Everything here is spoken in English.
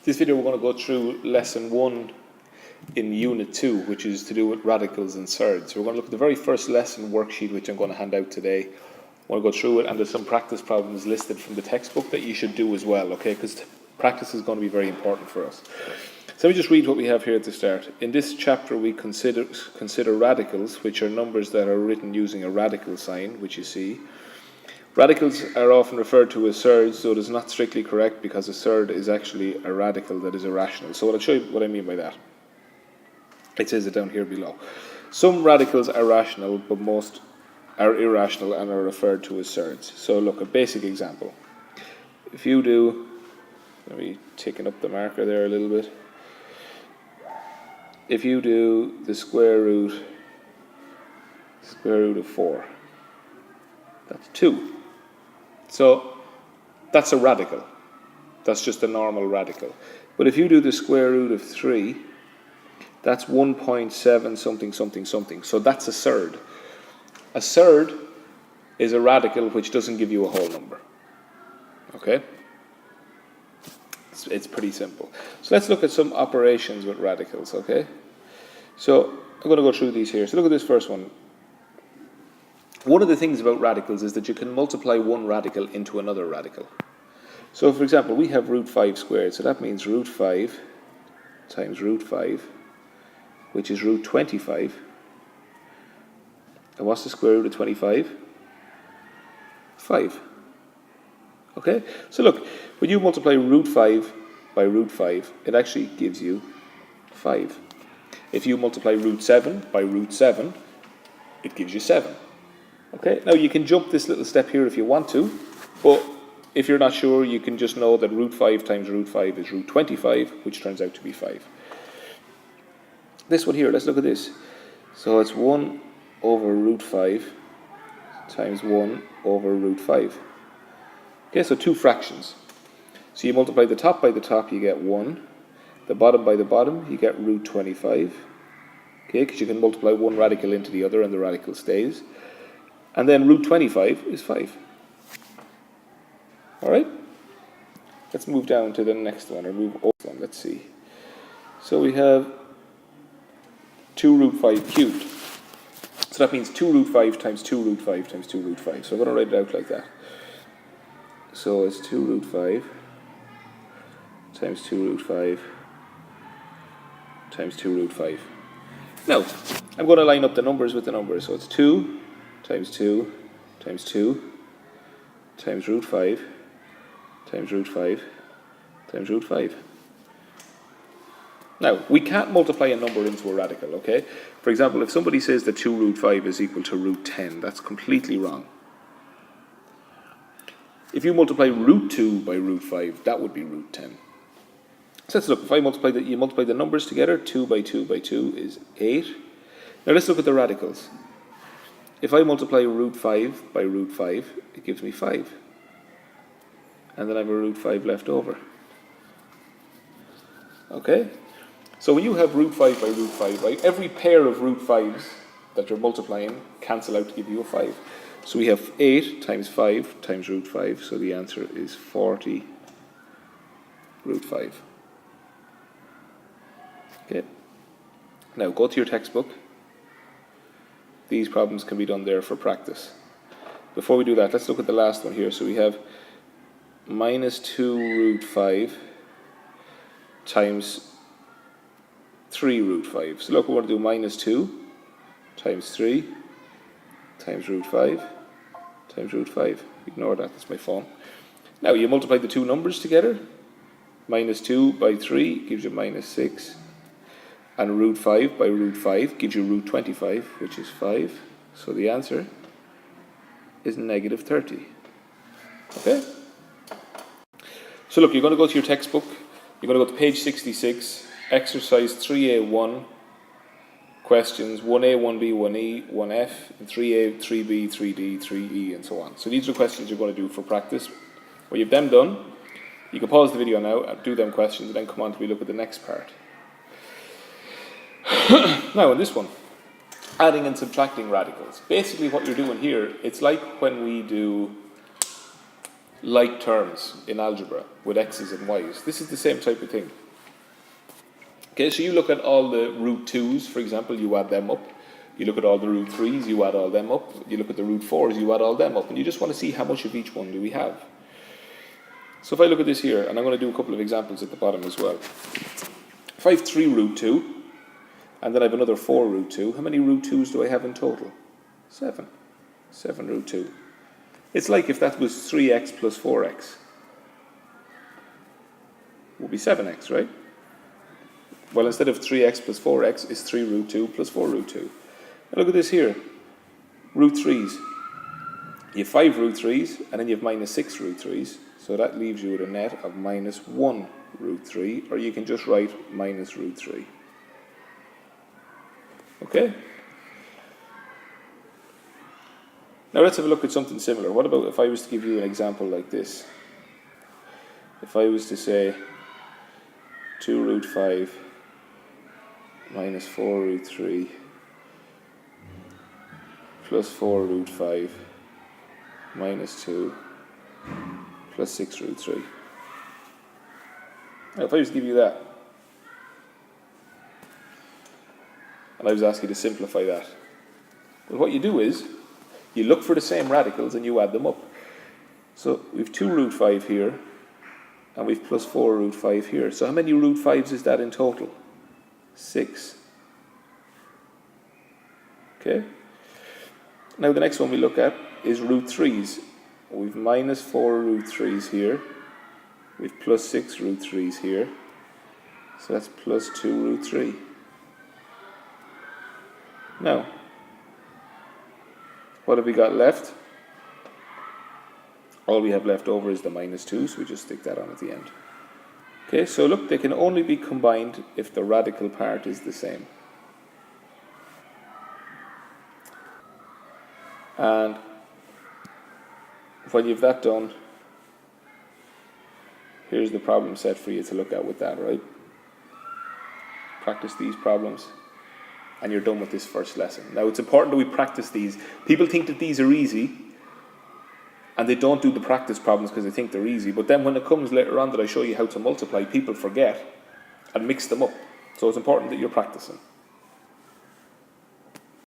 This video we're going to go through lesson 1 in unit 2, which is to do with radicals and surds. So we're going to look at the very first lesson worksheet, which I'm going to hand out today. I want to go through it, and there's some practice problems listed from the textbook that you should do as well, okay, because practice is going to be very important for us. So let me just read what we have here at the start. In this chapter we consider radicals, which are numbers that are written using a radical sign, which you see. Radicals are often referred to as surds, though it is not strictly correct because a surd is actually a radical that is irrational. So I'll show you what I mean by that. It says it down here below. Some radicals are rational, but most are irrational and are referred to as surds. So look, a basic example. If you do, let me ticken up the marker there a little bit. If you do the square root of 4, that's 2. So that's a radical. That's just a normal radical. But if you do the square root of 3, that's 1.7 something something something. So that's a surd. A surd is a radical which doesn't give you a whole number. Okay? It's pretty simple. So let's look at some operations with radicals, okay? So I'm going to go through these here. So look at this first one. One of the things about radicals is that you can multiply one radical into another radical. So for example, we have root 5 squared. So that means root 5 times root 5, which is root 25. And what's the square root of 25? 5. Okay? So look, when you multiply root 5 by root 5, it actually gives you 5. If you multiply root 7 by root 7, it gives you 7. Okay? Now you can jump this little step here if you want to, but if you're not sure, you can just know that root 5 times root 5 is root 25, which turns out to be 5. This one here, let's look at this. So it's 1 over root 5 times 1 over root 5. Okay, so two fractions. So you multiply the top by the top, you get 1. The bottom by the bottom, you get root 25. Okay, because you can multiply one radical into the other and the radical stays. And then root 25 is 5. Alright? Let's move down to the next one, or move over one. Let's see. So we have 2 root 5 cubed. So that means 2 root 5 times 2 root 5 times 2 root 5. So I'm going to write it out like that. So it's 2 root 5 times 2 root 5 times 2 root 5. Now, I'm going to line up the numbers with the numbers. So it's 2 times 2 times 2 times root 5 times root 5 times root 5. Now, we can't multiply a number into a radical, okay? For example, if somebody says that 2 root 5 is equal to root 10, that's completely wrong. If you multiply root 2 by root 5, that would be root 10. So let's look. If you multiply the numbers together, 2 by 2 by 2 is 8. Now let's look at the radicals. If I multiply root 5 by root 5, it gives me 5. And then I have a root 5 left over. Okay? So when you have root 5 by root 5, right, every pair of root 5s that you're multiplying cancel out to give you a 5. So we have 8 times 5 times root 5, so the answer is 40 root 5. Okay. Now go to your textbook. These problems can be done there for practice. Before we do that, let's look at the last one here. So we have minus 2 root 5 times 3 root 5. So look, we want to do minus 2 times 3 times root 5 times root 5. Ignore that, that's my phone. Now you multiply the two numbers together. Minus 2 by 3 gives you minus 6. And root 5 by root 5 gives you root 25, which is 5. So the answer is negative 30. Okay? So look, you're going to go to your textbook. You're going to go to page 66, exercise 3A1, questions 1A, 1B, 1E, 1F, and 3A, 3B, 3D, 3E, and so on. So these are the questions you're going to do for practice. When you've them done, you can pause the video now, do them questions, and then come on to look at the next part. Now in this one, adding and subtracting radicals. Basically what you're doing here, it's like when we do like terms in algebra with x's and y's. This is the same type of thing. Okay, so you look at all the root 2's, for example, you add them up. You look at all the root 3's, you add all them up. You look at the root 4's, you add all them up. And you just want to see how much of each one do we have. So if I look at this here, and I'm going to do a couple of examples at the bottom as well. If I have 3 root 2, and then I have another 4 root 2, how many root 2's do I have in total? 7. 7 root 2. It's like if that was 3x plus 4x. It would be 7x, right? Well, instead of 3x plus 4x, it's 3 root 2 plus 4 root 2. Now look at this here. Root 3's. You have 5 root 3's, and then you have minus 6 root 3's. So that leaves you with a net of minus 1 root 3, or you can just write minus root 3. Okay? Now let's have a look at something similar. What about if I was to give you an example like this? If I was to say 2 root 5 minus 4 root 3 plus 4 root 5 minus 2 plus 6 root 3. Now if I was to give you that, and I was asking you to simplify that, well, what you do is, you look for the same radicals and you add them up. So we've 2 root 5 here, and we've plus 4 root 5 here. So how many root 5's is that in total? 6. Okay? Now the next one we look at is root 3's. We've minus 4 root 3's here. We've plus 6 root 3's here. So that's plus 2 root 3. Now, what have we got left? All we have left over is the minus 2, so we just stick that on at the end. Okay, so look, they can only be combined if the radical part is the same. And when you've that done, here's the problem set for you to look at with that, right? Practice these problems, and you're done with this first lesson. Now, it's important that we practice these. People think that these are easy, and they don't do the practice problems because they think they're easy. But then when it comes later on that I show you how to multiply, people forget and mix them up. So it's important that you're practicing.